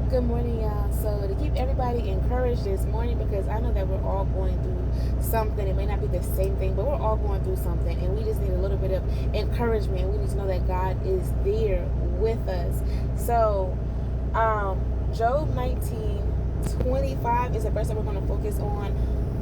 Good morning, y'all. So, to keep everybody encouraged this morning, because I know that we're all going through something. It may not be the same thing, but we're all going through something, and we just need a little bit of encouragement. We need to know that God is there with us. So, Job 19:25 is the verse that we're going to focus on,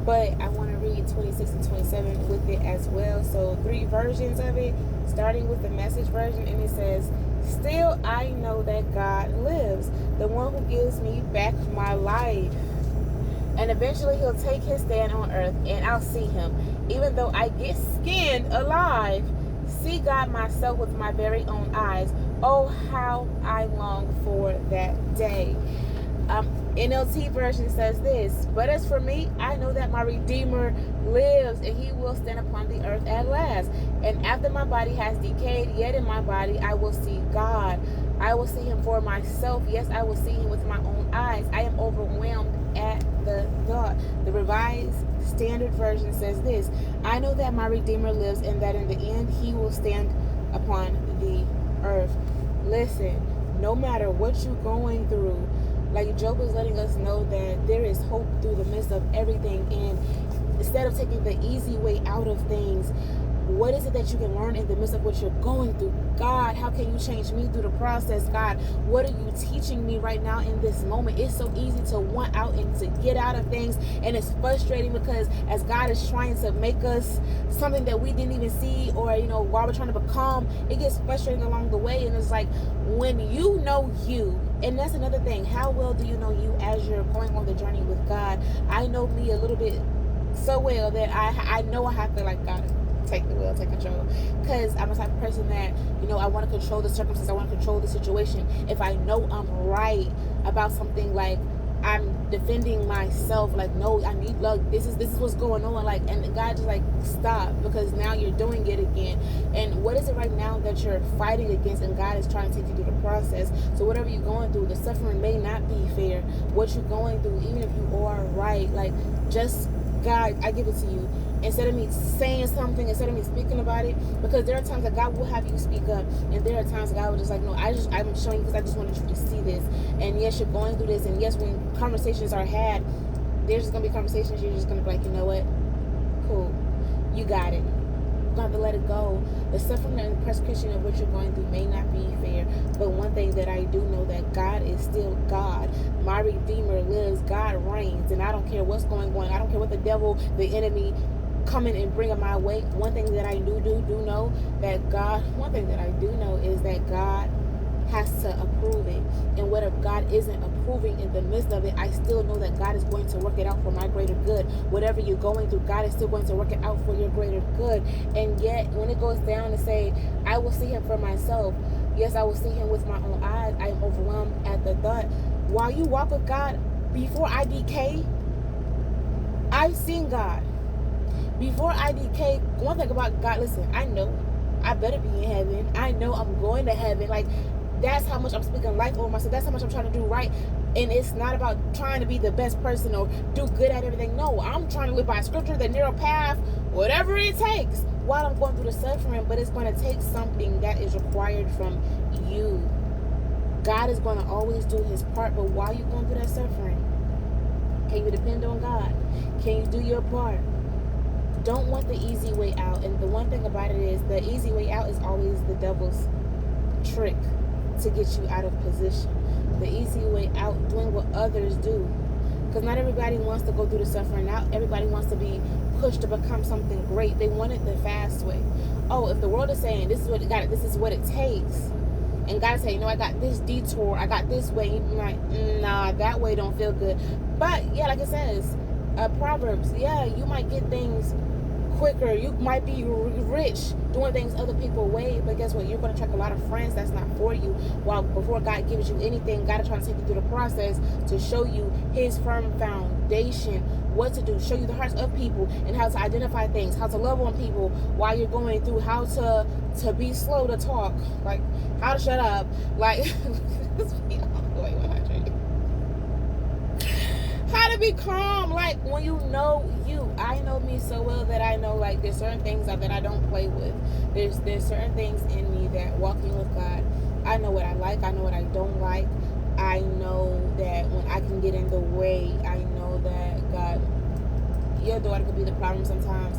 but I want to read 26 and 27 with it as well. So, three versions of it, starting with the Message version, and it says, "Still, I know that God lives, the one who gives me back my life. And eventually he'll take his stand on earth, and I'll see him. Even though I get skinned alive, see God myself with my very own eyes. Oh, how I long for that day." NLT version says this: "But as for me, I know that my Redeemer lives, and he will stand upon the earth at last. And after my body has decayed, yet in my body I will see God. I will see him for myself. Yes, I will see him with my own eyes. I am overwhelmed at the thought." The Revised Standard Version says this: "I know that my Redeemer lives, and that in the end he will stand upon the earth." Listen, no matter what you're going through, like Job is letting us know that there is hope through the midst of everything. And instead of taking the easy way out of things, what is it that you can learn in the midst of what you're going through? God, how can you change me through the process? God, what are you teaching me right now in this moment? It's so easy to want out and to get out of things, and it's frustrating because as God is trying to make us something that we didn't even see, or while we're trying to become, it gets frustrating along the way. And it's like, when you know you, and that's another thing, how well do you know you as you're going on the journey with God? I know me a little bit so well that I know I have to, like, God, take the wheel, take control, because I'm the type of person that I want to control the circumstance, I want to control the situation. If I know I'm right about something, like I'm defending myself, like, no, I need, look, this is what's going on, like, and God just like, stop, because now you're doing it again. And what is it right now that you're fighting against? And God is trying to take you through the process. So whatever you're going through, the suffering may not be fair. What you're going through, even if you are right, like, just, God, I give it to you. Instead of me saying something, instead of me speaking about it, because there are times that God will have you speak up, and there are times that God will just like, no, I'm showing you because I just wanted you to see this. And yes, you're going through this, and yes, when conversations are had, there's just gonna be conversations you're just gonna be like, you know what, cool, you got it. You're gonna have to let it go. The suffering and persecution of what you're going through may not be fair, but one thing that I do know, that God is still God. My Redeemer lives. God reigns, and I don't care what's going on. I don't care what the devil, the enemy, coming and bringing my way. One thing that I do know that God, one thing that I do know is that God has to approve it. And what if God isn't approving in the midst of it, I still know that God is going to work it out for my greater good. Whatever you're going through, God is still going to work it out for your greater good. And yet, when it goes down to say, I will see him for myself, yes, I will see him with my own eyes, I am overwhelmed at the thought. While you walk with God, before I decay, I've seen God. Before I decay, one thing about God, listen, I know I better be in heaven. I know I'm going to heaven. Like, that's how much I'm speaking life over myself. That's how much I'm trying to do right. And it's not about trying to be the best person or do good at everything. No, I'm trying to live by scripture, the narrow path, whatever it takes while I'm going through the suffering. But it's going to take something that is required from you. God is going to always do his part. But while you're going through that suffering, can you depend on God? Can you do your part? Don't want the easy way out. And the one thing about it is, the easy way out is always the devil's trick to get you out of position. The easy way out, doing what others do. Because not everybody wants to go through the suffering. Not everybody wants to be pushed to become something great. They want it the fast way. Oh, if the world is saying this is what it got, this is what it takes, and God say, I got this detour, I got this way, you're like, nah, that way don't feel good. But yeah, like it says, Proverbs, yeah, you might get things quicker, you might be rich doing things other people way, but guess what, you're going to attract a lot of friends that's not for you. While before God gives you anything, God is trying to take you through the process to show you his firm foundation, what to do, show you the hearts of people, and how to identify things, how to love on people while you're going through, how to be slow to talk, like how to shut up, like let's be all the way 100. How to be calm, like when you know you. I know me so well that I know, like, there's certain things that I don't play with. There's certain things in me that walking with God, I know what I like, I know what I don't like. I know that I can get in the way. I know that God, your daughter could be the problem sometimes,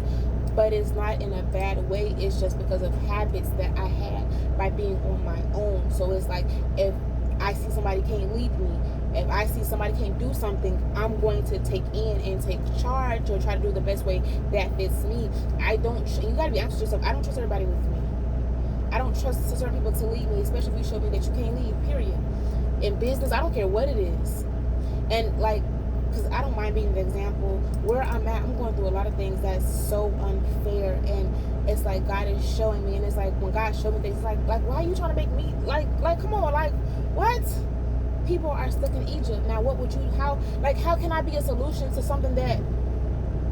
but it's not in a bad way. It's just because of habits that I had by being on my own. So it's like, if I see somebody can't lead me, if I see somebody can't do something, I'm going to take in and take charge or try to do the best way that fits me. You gotta be honest with yourself. I don't trust everybody with me. I don't trust certain people to lead me, especially if you show me that you can't lead, period. In business, I don't care what it is. And like, because I don't mind being the example. Where I'm at, I'm going through a lot of things that's so unfair, and it's like God is showing me, and it's like when God showed me things, it's like why are you trying to make me like come on, like what? People are stuck in Egypt. Now what would you, how can I be a solution to something that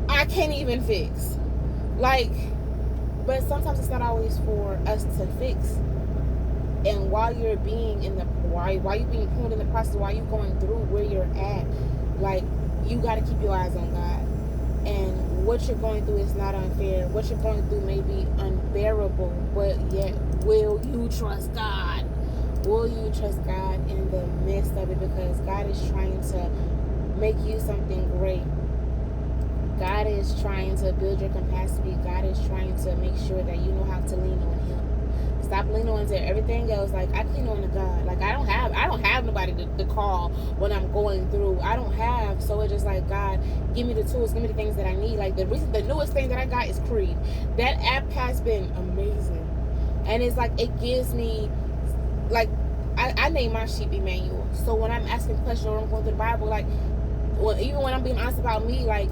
I can't even fix? Like, but sometimes it's not always for us to fix. And while you're being in the, while you being pulled in the process, while you're going through where you're at, like, you got to keep your eyes on God. And what you're going through is not unfair. What you're going through may be unbearable, but yet, will you trust God? Will you trust God in the midst of it? Because God is trying to make you something great. God is trying to build your capacity. God is trying to make sure that you know how to lean on Him. Stop leaning on to everything else. Like, I lean on to God. Like, I don't have nobody to call when I'm going through. I don't have. So it's just like, God, give me the tools, give me the things that I need. Like, the newest thing that I got is Creed. That app has been amazing, and it's like, it gives me, like, I name my sheep Emmanuel. So when I'm asking questions or I'm going through the Bible, like, even when I'm being honest about me, like,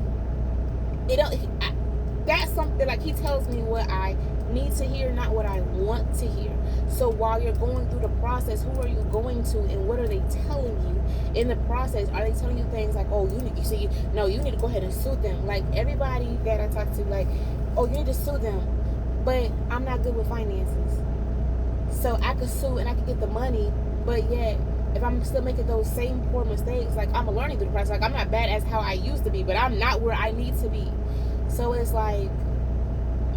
that's something, like, He tells me what I need to hear, not what I want to hear. So while you're going through the process, who are you going to, and what are they telling you in the process? Are they telling you things like, oh, you need to go ahead and sue them? Like, everybody that I talk to, like, oh, you need to sue them, but I'm not good with finances, so I could sue and I could get the money, but yet if I'm still making those same poor mistakes, like, I'm learning through the process. Like, I'm not bad as how I used to be, but I'm not where I need to be. So it's like,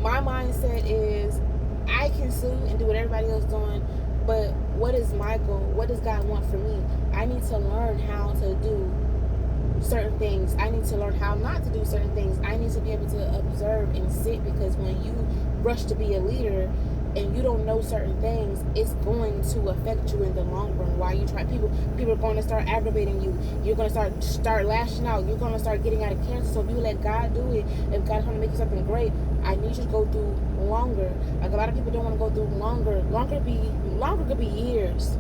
my mindset is, I can sue and do what everybody else doing, but what is my goal? What does God want for me? I need to learn how to do certain things. I need to learn how not to do certain things. I need to be able to observe and sit, because when you rush to be a leader and you don't know certain things, it's going to affect you in the long run. While you try, people are going to start aggravating you. You're going to start lashing out. You're going to start getting out of character. So if you let God do it, if God's going to make you something great, I need you to go through longer. Like, a lot of people don't want to go through longer. Longer could be years.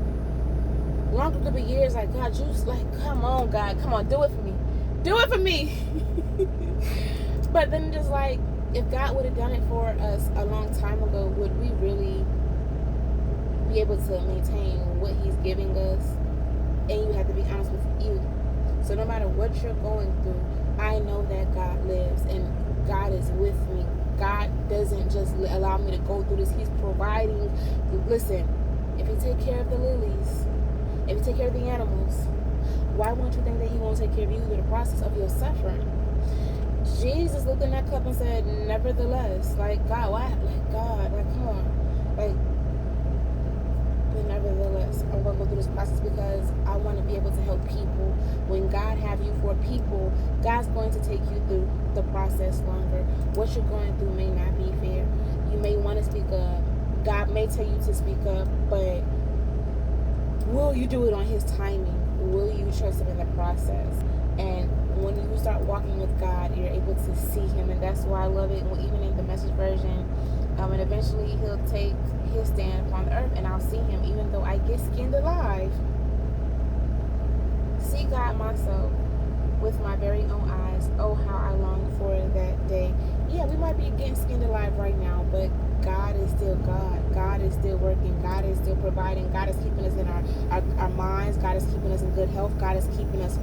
Longer could be years. Like, God, come on, God, come on, do it for me. Do it for me. But then just like, if God would have done it for us a long time ago, would we really be able to maintain what He's giving us? And you have to be honest with you. So no matter what you're going through, I know that God lives and God is with me. God doesn't just allow me to go through this. He's providing. Listen, if He take care of the lilies, if He take care of the animals, why won't you think that He won't take care of you through the process of your suffering? Jesus looked in that cup and said, nevertheless. Like, God, why? Like, God, like, come on. Like, but nevertheless, I'm going to go through this process because I want to be able to help people. When God have you for people, God's going to take you through the process longer. What you're going through may not be fair. You may want to speak up. God may tell you to speak up, but will you do it on His timing? Will you trust Him in the process? And when you start walking with God, you're able to see Him, and that's why I love it. Even in the Message version, and eventually He'll take His stand upon the earth, and I'll see Him, even though I get skinned alive. See God myself with my very own eyes. Oh, how I long for that day. Yeah, we might be getting skinned alive right now, but God is still God. God is still working. God is still providing. God is keeping us in our minds. God is keeping us in good health. God is keeping us,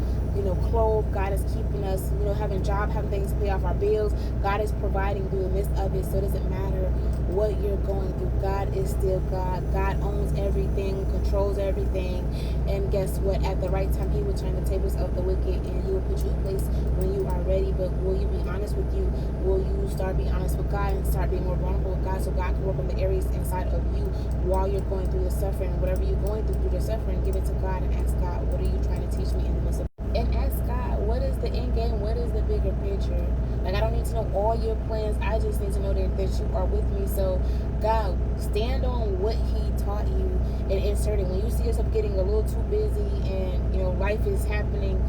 clothed. God is keeping us, having a job, having things to pay off our bills. God is providing through the midst of it. So it doesn't matter what you're going through. God is still God. God owns everything, controls everything. And guess what? At the right time, He will turn the tables of the wicked, and He will put you in place when you are ready. But will you be honest with you? Will you start being honest with God and start being more vulnerable with God, so God can work on the areas inside of you while you're going through the suffering? Whatever you're going through the suffering, give it to God and ask God, what are you trying to teach me in the midst of it? need to know all your plans. I just need to know that you are with me. So, God, stand on what He taught you and insert it. When you see yourself getting a little too busy and, life is happening,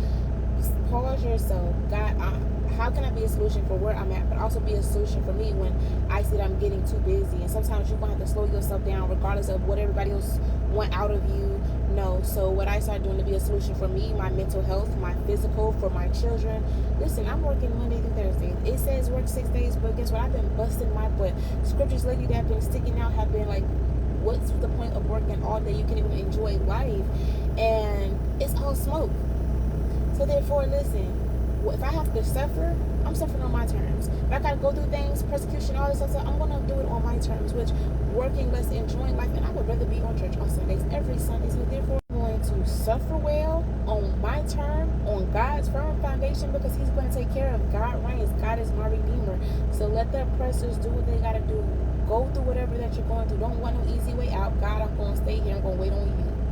pause yourself. God, how can I be a solution for where I'm at, but also be a solution for me when I see that I'm getting too busy? And sometimes you're going to have to slow yourself down regardless of what everybody else want out of you. No. So what I started doing to be a solution for me, my mental health, my physical, for my children. Listen, I'm working Monday through Thursday. It says work 6 days, but guess what? I've been busting my butt. Scriptures lately that have been sticking out have been like, what's the point of working all day? You can't even enjoy life. And it's all smoke. So therefore, listen, if I have to suffer, I'm suffering on my terms. If I gotta go through things, persecution, all this stuff, I'm gonna do it on my terms, which working less, enjoying life, and I would rather be on church on Sundays, every Sunday. So therefore, I'm going to suffer well on my term, on God's firm foundation, because He's going to take care of. God reigns. God is my Redeemer. So let the oppressors do what they gotta do. Go through whatever that you're going through. Don't want no easy way out. God, I'm gonna stay here. I'm gonna wait on You.